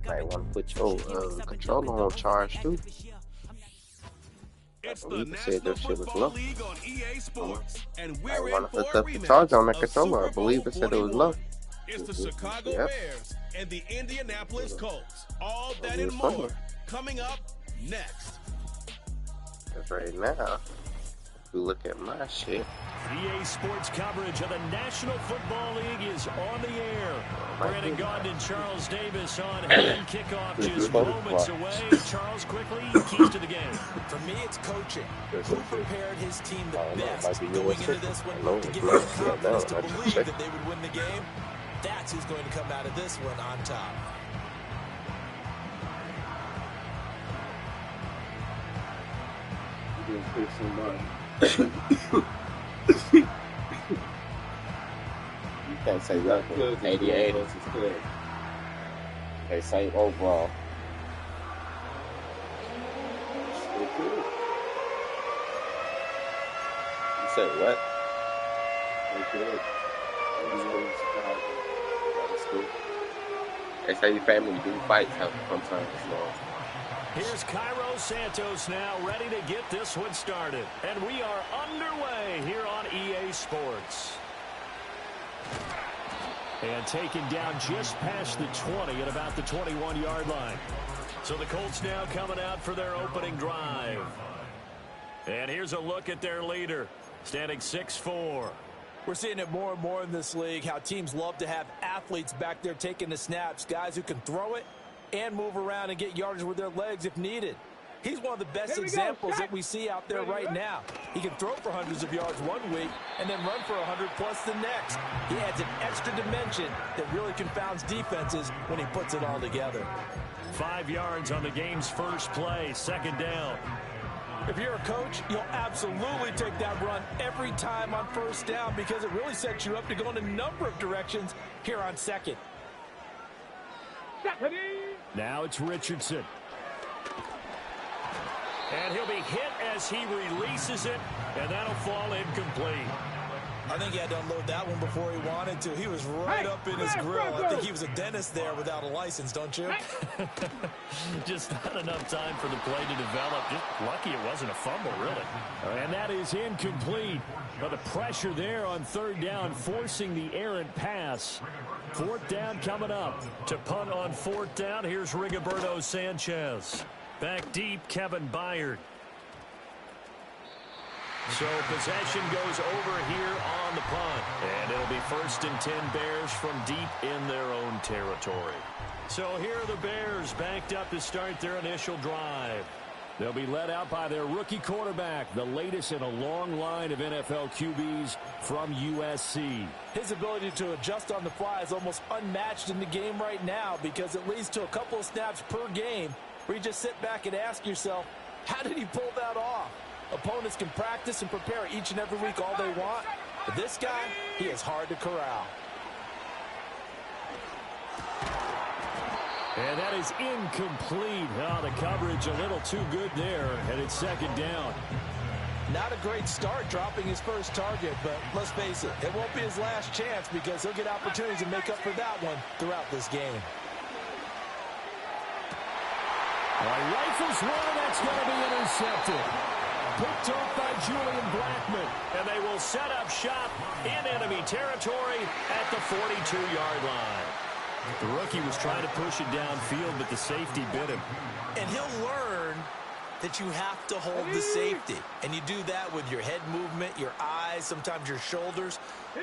Might want to put your controller on charge too. It's the You said National that shit was Football low. League on EA Sports, and I we're in want to for hook a up the charge on that rematch of controller. I Super believe Bowl it said it was low. 41. It's the Chicago Yep. Bears and the Indianapolis Colts. All that It and was more funny. coming up next. Because right now, if we look at my shit, EA Sports coverage of the National Football League is on the air. Brandon Gaudin and Charles Davis on hand. Kickoff just moments away. Charles, quickly, keys to the game. For me, it's coaching. Who prepared his team the best be going into this one to give them the confidence to believe that they would win the game? That's who's going to come out of this one on top. you can't say nothing. 88 is good. They say overall. You said what? They say your family do fights sometimes. Here's Cairo Santos now, ready to get this one started. And we are underway here on EA Sports. And taken down just past the 20 at about the 21-yard line. So the Colts now coming out for their opening drive. And here's a look at their leader, standing 6'4". We're seeing it more and more in this league, how teams love to have athletes back there taking the snaps, guys who can throw it and move around and get yardage with their legs if needed. He's one of the best examples that we see out there right now. He can throw for hundreds of yards one week and then run for 100+ the next. He adds an extra dimension that really confounds defenses when he puts it all together. 5 yards on the game's first play, second down. If you're a coach, you'll absolutely take that run every time on first down because it really sets you up to go in a number of directions here on second. Now it's Richardson. And he'll be hit as he releases it, and that'll fall incomplete. I think he had to unload that one before he wanted to. He was right up in his grill. I think he was a dentist there without a license, don't you? Just not enough time for the play to develop. Just lucky it wasn't a fumble, really. And that is incomplete. But the pressure there on third down, forcing the errant pass. Fourth down coming up. To punt on fourth down, here's Rigoberto Sanchez. Back deep, Kevin Byard. So possession goes over here on the punt. And it'll be 1st and 10 Bears from deep in their own territory. So here are the Bears backed up to start their initial drive. They'll be led out by their rookie quarterback, the latest in a long line of NFL QBs from USC. His ability to adjust on the fly is almost unmatched in the game right now because it leads to a couple of snaps per game where you just sit back and ask yourself, how did he pull that off? Opponents can practice and prepare each and every week all they want. But this guy, he is hard to corral. And that is incomplete. Oh, the coverage a little too good there. And it's second down. Not a great start dropping his first target, but let's face it, it won't be his last chance because he'll get opportunities to make up for that one throughout this game. Rifles one, that's going to be intercepted. Picked off by Julian Blackman. And they will set up shop in enemy territory at the 42-yard line. The rookie was trying to push it downfield, but the safety bit him. And he'll learn that you have to hold the safety. And you do that with your head movement, your eyes, sometimes your shoulders.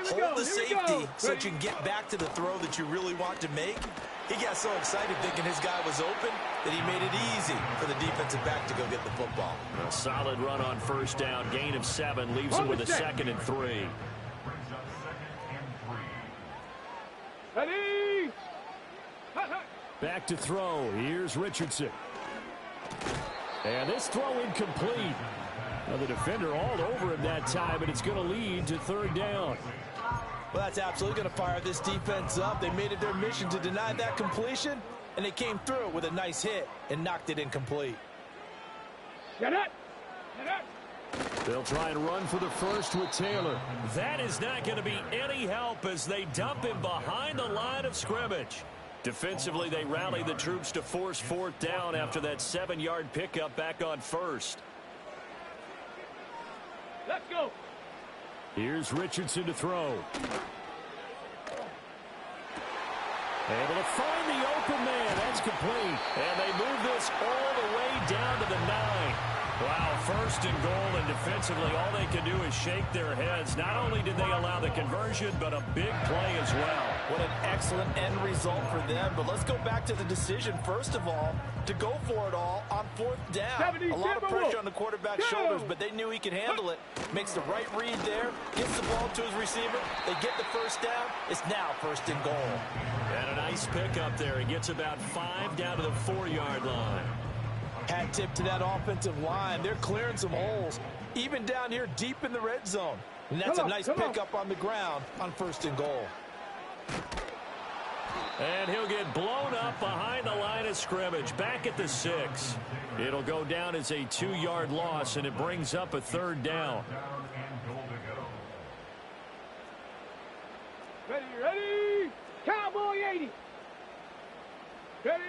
Hold the safety so that you can get back to the throw that you really want to make. He got so excited thinking his guy was open that he made it easy for the defensive back to go get the football. A solid run on first down. Gain of 7 leaves him with a 2nd and 3. Back to throw. Here's Richardson. And this throw incomplete. Now the defender all over him that time, and it's going to lead to third down. Well, that's absolutely going to fire this defense up. They made it their mission to deny that completion, and they came through with a nice hit and knocked it incomplete. Get it! Get it! They'll try and run for the first with Taylor. That is not going to be any help as they dump him behind the line of scrimmage. Defensively, they rallied the troops to force fourth down after that 7-yard pickup back on first. Let's go. Here's Richardson to throw. Able to find the open man. That's complete. And they move this all the way down to the 9. Wow, first and goal, and defensively, all they can do is shake their heads. Not only did they allow the conversion, but a big play as well. What an excellent end result for them. But let's go back to the decision, first of all, to go for it all on fourth down. A lot of pressure on the quarterback's shoulders, but they knew he could handle it. Makes the right read there, gets the ball to his receiver. They get the first down. It's now first and goal. And a nice pickup there. He gets about 5 down to the 4-yard line. Hat tip to that offensive line. They're clearing some holes, even down here deep in the red zone. And that's a nice pickup on the ground on first and goal. And he'll get blown up behind the line of scrimmage, back at the 6. It'll go down as a 2-yard loss, and it brings up a third down. Ready. Cowboy 80. Ready.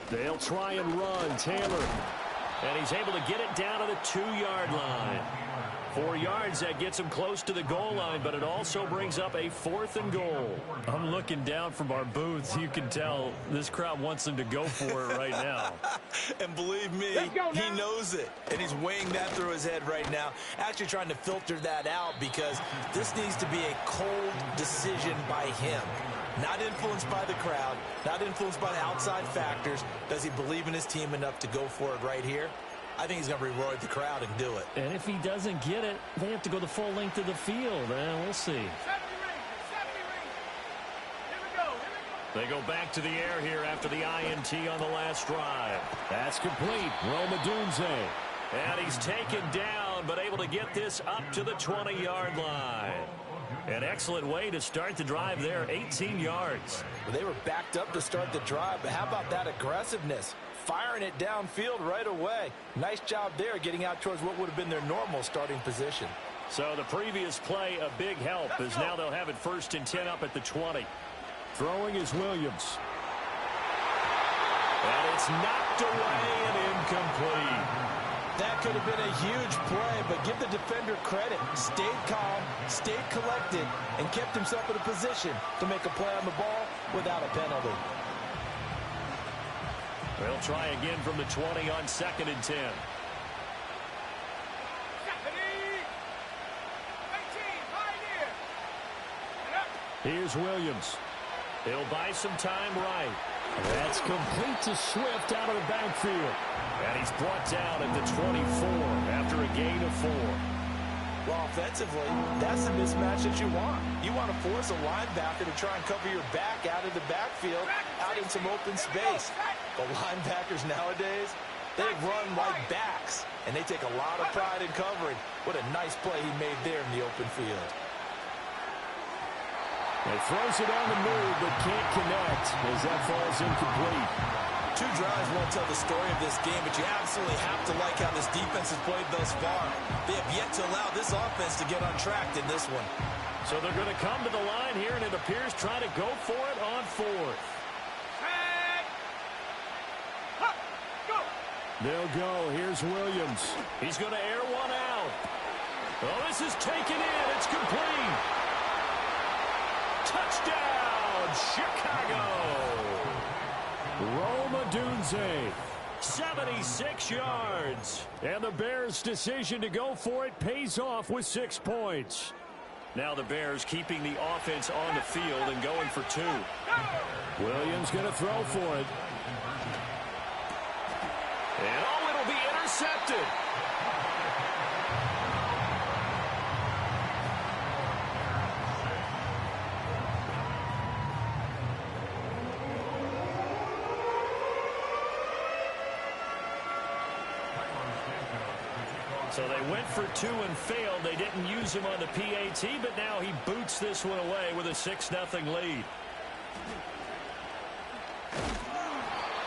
They'll try and run. Taylor. And he's able to get it down to the 2-yard line. 4 yards, that gets him close to the goal line, but it also brings up a 4th and goal. I'm looking down from our booth. You can tell this crowd wants them to go for it right now. And believe me, he knows it, and he's weighing that through his head right now, actually trying to filter that out, because this needs to be a cold decision by him. Not influenced by the crowd, not influenced by the outside factors. Does he believe in his team enough to go for it right here? I think he's going to reward the crowd and do it. And if he doesn't get it, they have to go the full length of the field. We'll see. They go back to the air here after the INT on the last drive. That's complete. Roma Dunze. And he's taken down, but able to get this up to the 20-yard line. An excellent way to start the drive there, 18 yards. Well, they were backed up to start the drive, but how about that aggressiveness? Firing it downfield right away. Nice job there getting out towards what would have been their normal starting position. So the previous play, a big help, as now they'll have it 1st and 10 up at the 20. Throwing is Williams. And it's knocked away and incomplete. That could have been a huge play, but give the defender credit. Stayed calm, stayed collected, and kept himself in a position to make a play on the ball without a penalty. They'll try again from the 20 on 2nd and 10. Here's Williams. He'll buy some time right. That's complete to Swift out of the backfield. And he's brought down at the 24 after a gain of 4. Well, offensively, that's the mismatch that you want. You want to force a linebacker to try and cover your back out of the backfield, out in some open space. The linebackers nowadays, they run like backs, and they take a lot of pride in covering. What a nice play he made there in the open field. He throws it on the move, but can't connect as that falls incomplete. 2 drives won't tell the story of this game, but you absolutely have to like how this defense has played thus far. They have yet to allow this offense to get untracked in this one. So they're going to come to the line here, and it appears trying to go for it on 4th. They'll go. Here's Williams. He's going to air one out. Oh, this is taken in. It's complete. Touchdown, Chicago. Roma Dunze, 76 yards. And the Bears' decision to go for it pays off with 6 points. Now the Bears keeping the offense on the field and going for 2. Williams going to throw for it. And oh, it'll be intercepted. So they went for 2 and failed. They didn't use him on the PAT, but now he boots this one away with a 6-0 lead.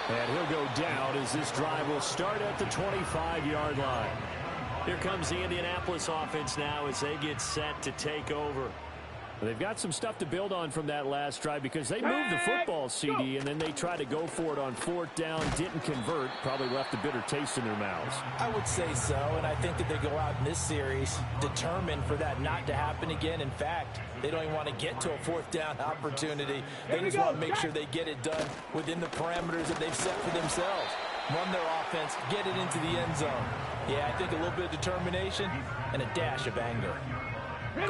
And he'll go down as this drive will start at the 25-yard line. Here comes the Indianapolis offense now as they get set to take over. They've got some stuff to build on from that last drive because they moved the football, CD, and then they tried to go for it on 4th down, didn't convert, probably left a bitter taste in their mouths. I would say so, and I think that they go out in this series determined for that not to happen again. In fact, they don't even want to get to a 4th down opportunity. They just want to make sure they get it done within the parameters that they've set for themselves. Run their offense, get it into the end zone. Yeah, I think a little bit of determination and a dash of anger.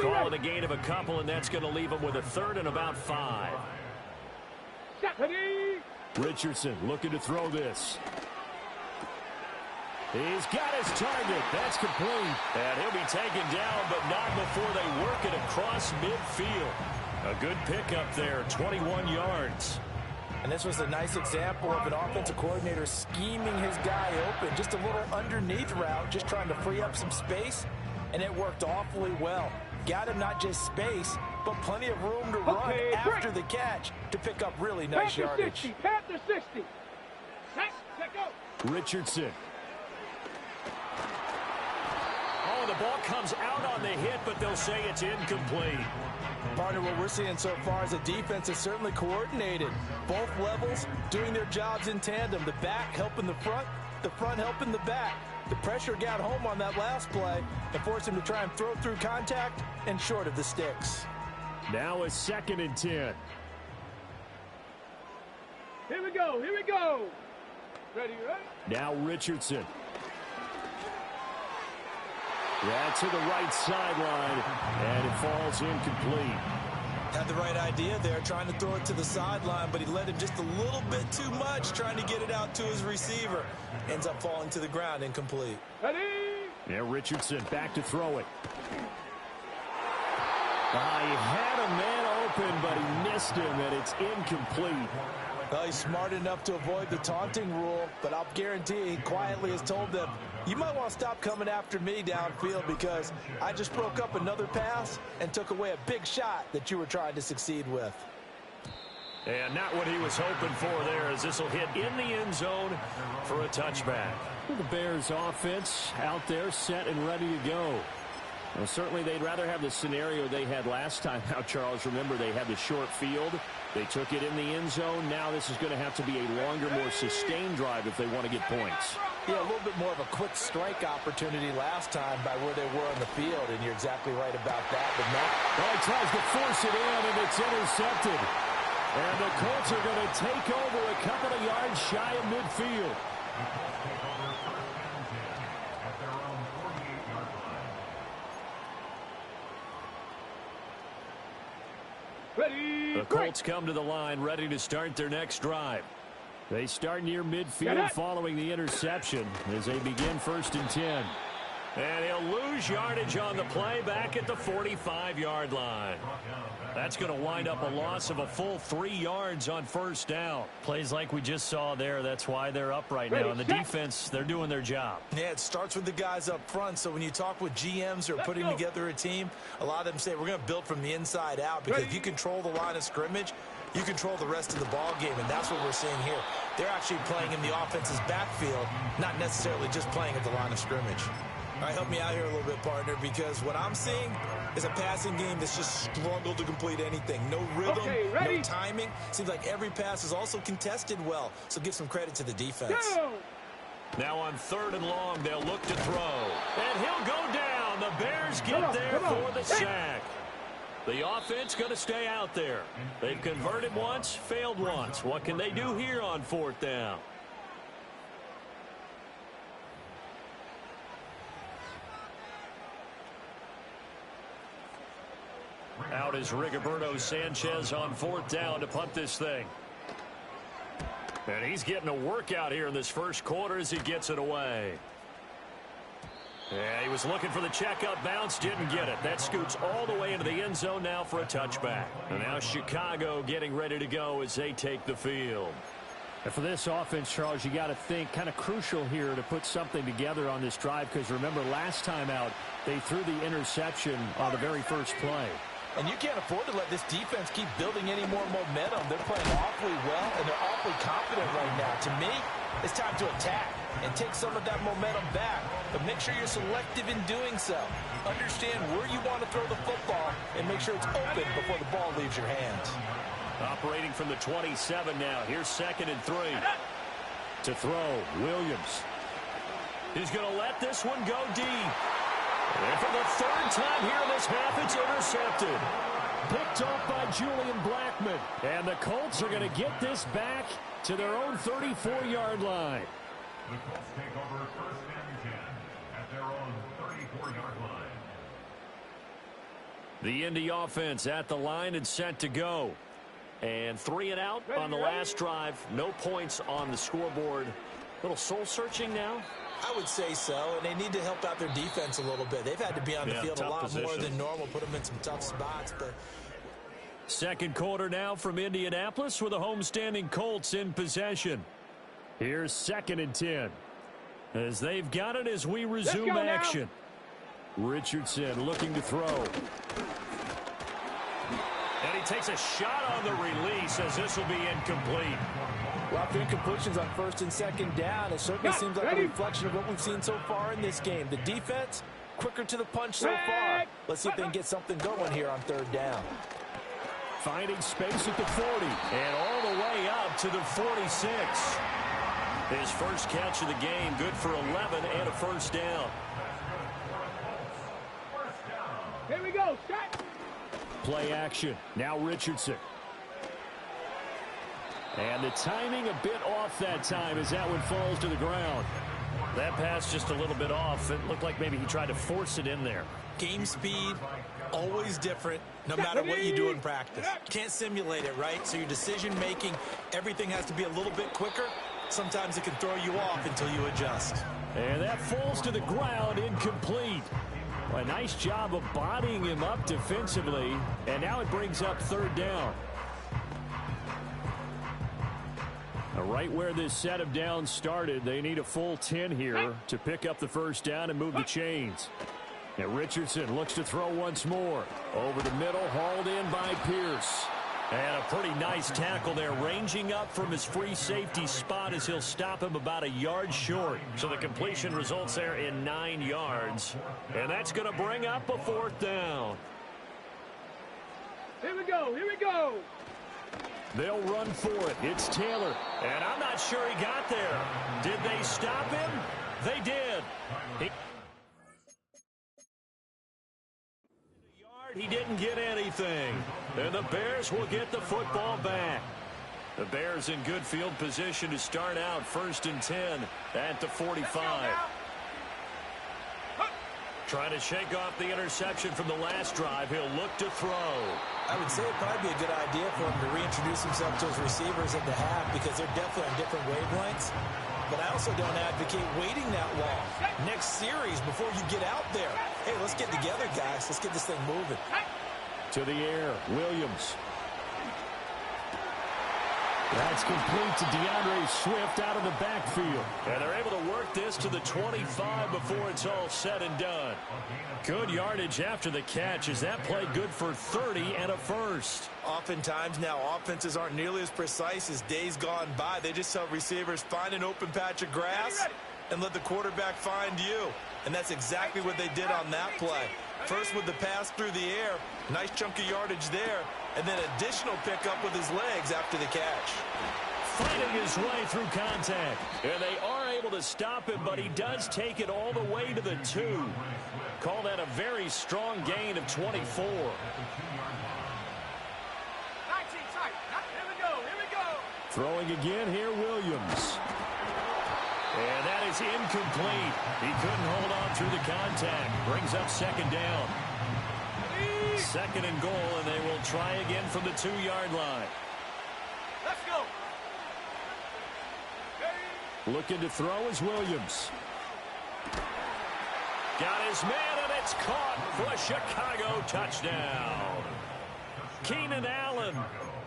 Calling a gain of a couple, and that's going to leave them with a 3rd and about 5. Richardson looking to throw this. He's got his target. That's complete. And he'll be taken down, but not before they work it across midfield. A good pickup there, 21 yards. And this was a nice example of an offensive coordinator scheming his guy open. Just a little underneath route, just trying to free up some space, and it worked awfully well. Got him not just space, but plenty of room to run after the catch to pick up really nice yardage. Panther 60. Check out. Richardson. Oh, the ball comes out on the hit, but they'll say it's incomplete. Partner, what we're seeing so far is a defense is certainly coordinated. Both levels doing their jobs in tandem. The back helping the front helping the back. The pressure got home on that last play and forced him to try and throw through contact and short of the sticks. Now a 2nd and 10. Here we go. Ready, right? Now Richardson. Yeah, to the right sideline, and it falls incomplete. Had the right idea there, trying to throw it to the sideline, but he let him just a little bit too much, trying to get it out to his receiver. Ends up falling to the ground, incomplete. Ready? Yeah, Richardson back to throw it. He had a man open, but he missed him, and it's incomplete. Well, he's smart enough to avoid the taunting rule, but I'll guarantee he quietly has told them, you might want to stop coming after me downfield because I just broke up another pass and took away a big shot that you were trying to succeed with. And not what he was hoping for there, as this will hit in the end zone for a touchback. The Bears offense out there set and ready to go. Well, certainly they'd rather have the scenario they had last time out, Charles. Remember, they had the short field. They took it in the end zone. Now this is going to have to be a longer, more sustained drive if they want to get points. Yeah, a little bit more of a quick strike opportunity last time by where they were on the field, and you're exactly right about that. But no. Well, he tries to force it in, and it's intercepted. And the Colts are going to take over a couple of yards shy of midfield. The Colts come to the line, ready to start their next drive. They start near midfield following the interception as they begin 1st and 10. And he'll lose yardage on the play back at the 45-yard line. That's going to wind up a loss of a full 3 yards on 1st down. Plays like we just saw there. That's why they're up right now. And the defense, they're doing their job. Yeah, it starts with the guys up front. So when you talk with GMs who are putting together a team, a lot of them say we're going to build from the inside out because if you control the line of scrimmage, you control the rest of the ball game, and that's what we're seeing here. They're actually playing in the offense's backfield, not necessarily just playing at the line of scrimmage. All right, help me out here a little bit, partner, because what I'm seeing is a passing game that's just struggled to complete anything. No rhythm, no timing. Seems like every pass is also contested well, so give some credit to the defense. Go! Now on 3rd and long, they'll look to throw. And he'll go down. The Bears get there for the sack. The offense going to stay out there. They've converted once, failed once. What can they do here on 4th down? Out is Rigoberto Sanchez on 4th down to punt this thing. And he's getting a workout here in this first quarter as he gets it away. Yeah, he was looking for the checkup bounce, didn't get it. That scoots all the way into the end zone now for a touchback. And now Chicago getting ready to go as they take the field. And for this offense, Charles, you got to think kind of crucial here to put something together on this drive because remember last time out they threw the interception on the very first play. And you can't afford to let this defense keep building any more momentum. They're playing awfully well, and they're awfully confident right now. To me, It's time to attack and take some of that momentum back, but make sure you're selective in doing so. Understand where you want to throw the football and make sure it's open before the ball leaves your hands. Operating from the 27 now. Here's 2nd and 3. To throw, Williams. He's going to let this one go deep. And for the 3rd time here in this half, it's intercepted. Picked off by Julian Blackman. And the Colts are going to get this back to their own 34-yard line. The Colts take over 1st and 10 at their own 34-yard line. The Indy offense at the line and set to go. And 3 and out on the last drive. No points on the scoreboard. A little soul-searching now. I would say so, and they need to help out their defense a little bit. They've had to be on the field a lot more than normal, put them in some tough spots. But 2nd quarter now from Indianapolis with the homestanding Colts in possession. Here's 2nd and 10. As they've got it as we resume action. Richardson looking to throw. And he takes a shot on the release as this will be incomplete. Well, 3 completions on 1st and 2nd down. It certainly seems like a reflection of what we've seen so far in this game. The defense, quicker to the punch so far. Let's see if they can get something going here on 3rd down. Finding space at the 40. And all the way up to the 46. His first catch of the game, good for 11 and a 1st down. Here we go, shot. Play action. Now Richardson. And the timing a bit off that time as that one falls to the ground. That pass just a little bit off. It looked like maybe he tried to force it in there. Game speed, always different, no matter what you do in practice. Can't simulate it, right? So your decision-making, everything has to be a little bit quicker. Sometimes it can throw you off until you adjust. And that falls to the ground, incomplete. Well, a nice job of bodying him up defensively. And now it brings up 3rd down. Right where this set of downs started, they need a full 10 here to pick up the 1st down and move the chains. And Richardson looks to throw once more. Over the middle, hauled in by Pierce. And a pretty nice tackle there, ranging up from his free safety spot as he'll stop him about a yard short. So the completion results there in 9 yards. And that's going to bring up a 4th down. Here we go, here we go. They'll run for it. It's Taylor. And I'm not sure he got there. Did they stop him? They did. He didn't get anything. And the Bears will get the football back. The Bears in good field position to start out 1st and 10 at the 45. Trying to shake off the interception from the last drive. He'll look to throw. I would say it'd probably be a good idea for him to reintroduce himself to his receivers at the half because they're definitely on different wavelengths. But I also don't advocate waiting that long. Next series before you get out there. Hey, let's get together, guys. Let's get this thing moving. To the air, Williams. That's complete to DeAndre Swift out of the backfield. And they're able to work this to the 25 before it's all said and done. Good yardage after the catch. Is that play good for 30 and a 1st? Oftentimes now offenses aren't nearly as precise as days gone by. They just tell receivers, find an open patch of grass and let the quarterback find you. And that's exactly what they did on that play. First with the pass through the air, nice chunk of yardage there, and then additional pickup with his legs after the catch. Fighting his way through contact. And they are able to stop him, but he does take it all the way to the 2. Call that a very strong gain of 24. Throwing again here, Williams. And that is incomplete. He couldn't hold on through the contact. Brings up 2nd down. 2nd and goal, and they will try again from the 2-yard line. Let's go. Looking to throw is Williams. Got his man, and it's caught for a Chicago touchdown. Keenan Allen,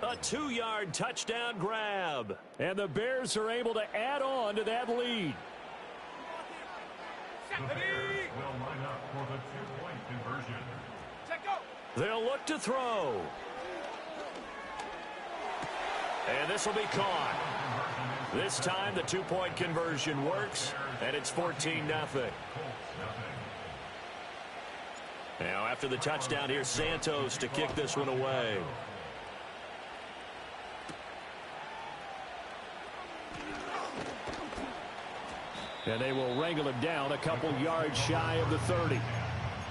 a 2-yard touchdown grab. And the Bears are able to add on to that lead. The Bears will line up for the 2-point conversion. They'll look to throw. And this will be caught. This time the two-point conversion works, and it's 14-0. Now after the touchdown, here's Santos to kick this one away. And they will wrangle him down a couple yards shy of the 30.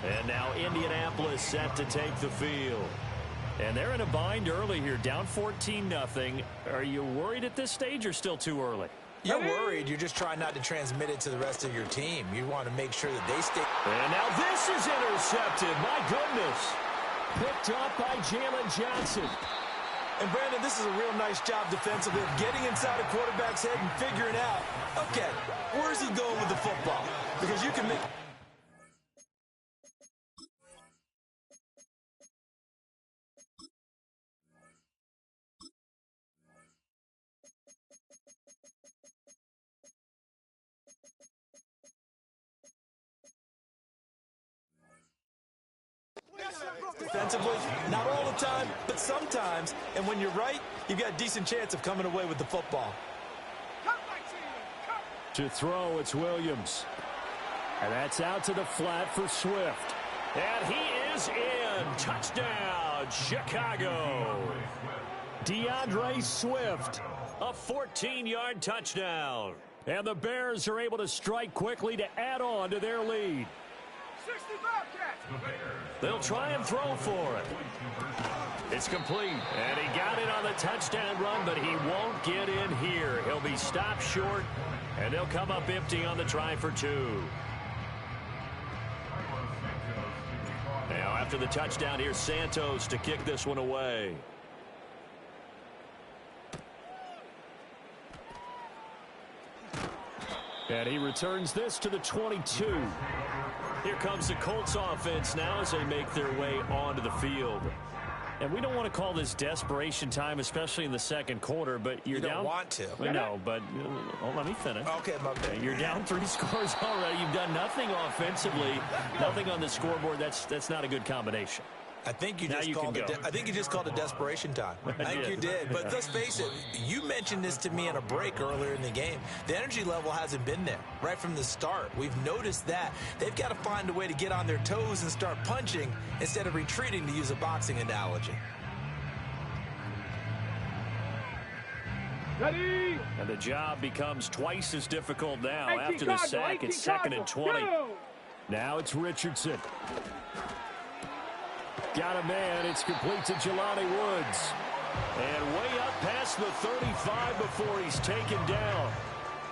And now Indianapolis set to take the field. And they're in a bind early here, down 14-0. Are you worried at this stage or still too early? You're worried. You're just trying not to transmit it to the rest of your team. You want to make sure that they stay. And now this is intercepted. My goodness. Picked up by Jalen Johnson. And, Brandon, this is a real nice job defensively of getting inside a quarterback's head and figuring out, okay, where's he going with the football? Because you can make... Defensively, not all the time, but sometimes. And when you're right, you've got a decent chance of coming away with the football. To throw, it's Williams. And that's out to the flat for Swift. And he is in. Touchdown, Chicago. DeAndre Swift, a 14-yard touchdown. And the Bears are able to strike quickly to add on to their lead. 65 catch. They'll try and throw for it. It's complete. And he got it on the touchdown run, but he won't get in here. He'll be stopped short, and they'll come up empty on the try for two. Now, after the touchdown, here's Santos to kick this one away. And he returns this to the 22. Here comes the Colts offense now as they make their way onto the field. And we don't want to call this desperation time, especially in the second quarter, but you're down. You don't want to. No, but let me finish. Okay, my bad. You're down 3 scores already. You've done nothing offensively, nothing on the scoreboard. That's not a good combination. I think you just called it desperation time. I think you did. But let's face it, you mentioned this to me in a break earlier in the game. The energy level hasn't been there right from the start. We've noticed that. They've got to find a way to get on their toes and start punching instead of retreating, to use a boxing analogy. Ready? And the job becomes twice as difficult now after the sack. It's 2nd and 20. Now it's Richardson. Got a man. It's complete to Jelani Woods. And way up past the 35 before he's taken down.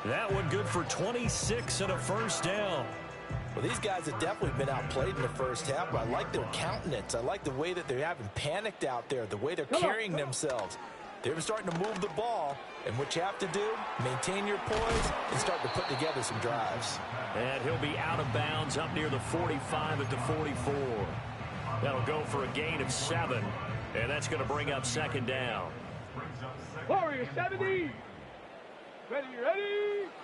That one good for 26 and a first down. Well, these guys have definitely been outplayed in the first half, but I like their countenance. I like the way that they haven't panicked out there, the way they're carrying themselves. They're starting to move the ball, and what you have to do, maintain your poise and start to put together some drives. And he'll be out of bounds up near the 45 at the 44. That'll go for a gain of 7, and that's going to bring up 2nd down. Warrior 70. Ready.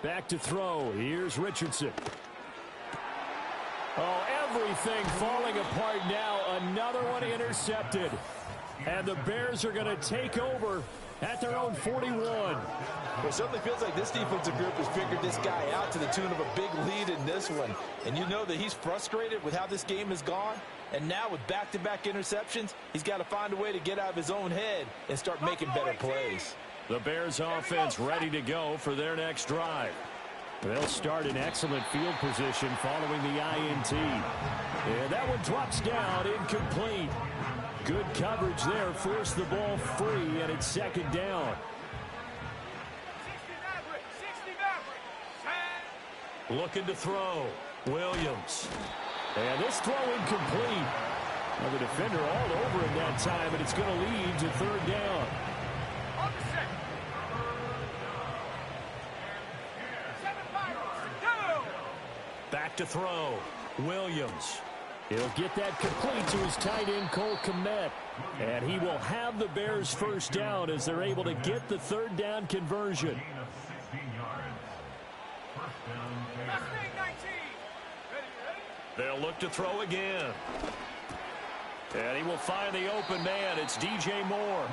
Back to throw. Here's Richardson. Oh, everything falling apart now. Another one intercepted. And the Bears are going to take over at their own 41. Well, it certainly feels like this defensive group has figured this guy out to the tune of a big lead in this one. And you know that he's frustrated with how this game has gone. And now with back-to-back interceptions, he's got to find a way to get out of his own head and start making better plays. The Bears offense ready to go for their next drive. They'll start in excellent field position following the INT. And that one drops down, incomplete. Good coverage there, forced the ball free, and it's 2nd down. 60 Looking to throw. Williams. And this throw incomplete. Well, the defender all over him that time, and it's going to lead to 3rd down. On the set. 7-5. Back to throw. Williams. He'll get that complete to his tight end, Cole Kmet. And he will have the Bears' first down as they're able to get the 3rd down conversion. They'll look to throw again. And he will find the open man. It's DJ Moore.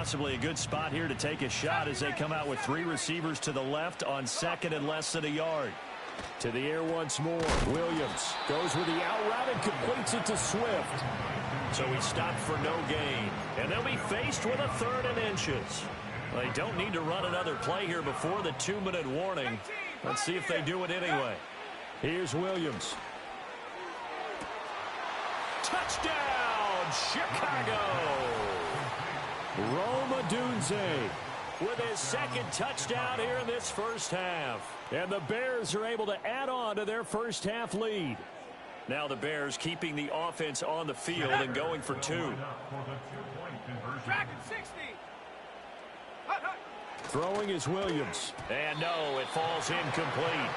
possibly a good spot here to take a shot as they come out with 3 receivers to the left on 2nd and less than a yard. To the air once more. Williams goes with the out route and completes it to Swift. So he stopped for no gain. And they'll be faced with a 3rd and inches. They don't need to run another play here before the 2-minute warning. Let's see if they do it anyway. Here's Williams. Touchdown, Chicago! Rome Odunze with his 2nd touchdown here in this first half. And the Bears are able to add on to their first half lead. Now the Bears keeping the offense on the field and going for 2. Dragon 60. Throwing is Williams. And no, it falls incomplete.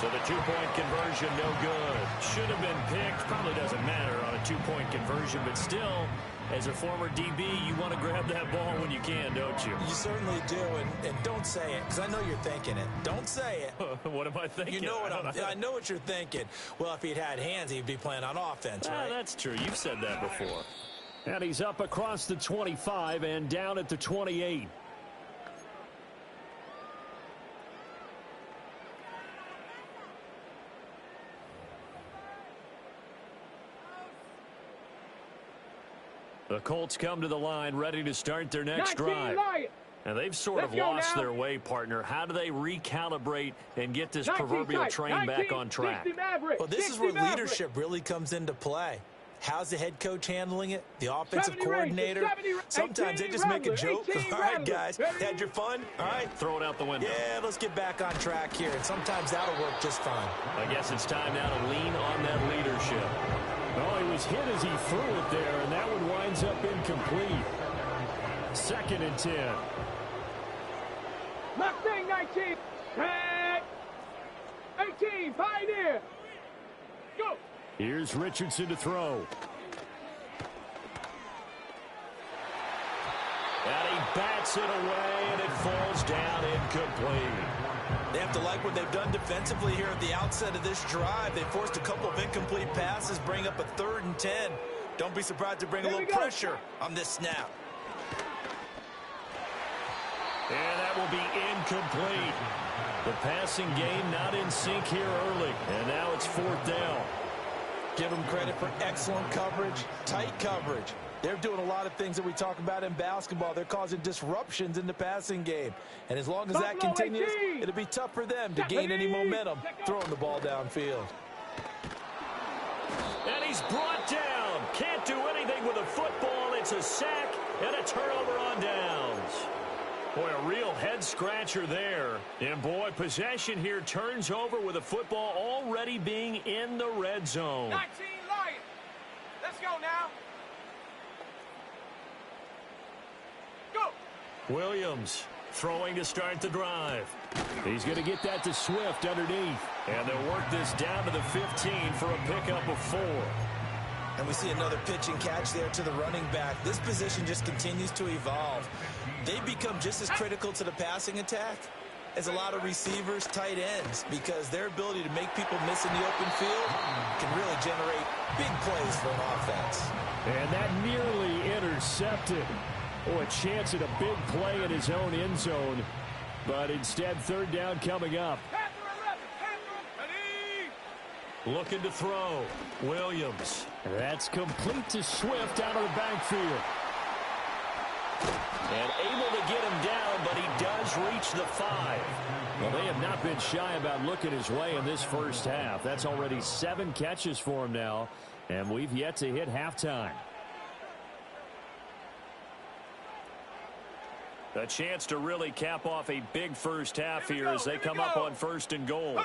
So the 2-point conversion no good. Should have been picked. Probably doesn't matter on a 2-point conversion, but still, as a former DB, you want to grab that ball when you can, don't you? You certainly do, and don't say it, because I know you're thinking it. Don't say it. What am I thinking? You know what I know what you're thinking. Well, if he'd had hands, he'd be playing on offense, right? That's true. You've said that before. And he's up across the 25 and down at the 28. The Colts come to the line ready to start their next drive. And they've sort of lost their way, partner. How do they recalibrate and get this proverbial train back on track? Well, this is where leadership really comes into play. How's the head coach handling it? The offensive coordinator? Sometimes they just make a joke. All right, guys, had your fun? All right. Throw it out the window. Yeah, let's get back on track here. And sometimes that'll work just fine. I guess it's time now to lean on that leadership. Oh, he was hit as he threw it there, and that one winds up incomplete. 2nd and 10. Mustang 19. 10. 18. Pioneer. Go. Here's Richardson to throw. And he bats it away, and it falls down incomplete. They have to like what they've done defensively here at the outset of this drive. They forced a couple of incomplete passes, bring up a 3rd and 10. Don't be surprised to bring a little pressure on this snap. And that will be incomplete. The passing game not in sync here early. And now it's 4th down. Give them credit for excellent coverage, tight coverage. They're doing a lot of things that we talk about in basketball. They're causing disruptions in the passing game. And as long as that continues, it'll be tough for them to gain any momentum throwing the ball downfield. And he's brought down. Can't do anything with a football. It's a sack and a turnover on downs. Boy, a real head-scratcher there. And, boy, possession here turns over with a football already being in the red zone. 19 Lions. Let's go now. Williams throwing to start the drive. He's going to get that to Swift underneath. And they'll work this down to the 15 for a pickup of 4. And we see another pitch and catch there to the running back. This position just continues to evolve. They become just as critical to the passing attack as a lot of receivers, tight ends, because their ability to make people miss in the open field can really generate big plays for an offense. And that nearly intercepted. Oh, a chance at a big play in his own end zone. But instead, 3rd down coming up. Looking to throw. Williams. That's complete to Swift out of the backfield. And able to get him down, but he does reach the 5. Well, they have not been shy about looking his way in this first half. That's already 7 catches for him now, and we've yet to hit halftime. A chance to really cap off a big first half here as they come up on 1st and goal.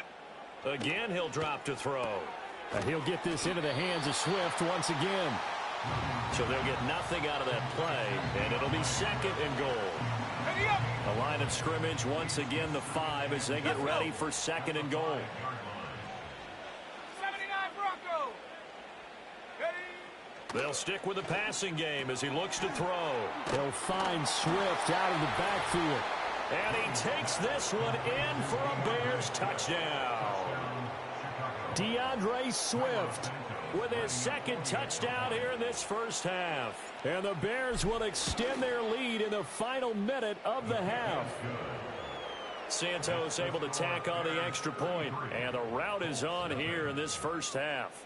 Again, he'll drop to throw. He'll get this into the hands of Swift once again. So they'll get nothing out of that play, and it'll be 2nd and goal. A line of scrimmage once again the 5 as they get ready for 2nd and goal. 79 Broncos. They'll stick with the passing game as he looks to throw. They'll find Swift out of the backfield. And he takes this one in for a Bears touchdown. DeAndre Swift with his second touchdown here in this first half. And the Bears will extend their lead in the final minute of the half. Santos able to tack on the extra point, and the rout is on here in this first half.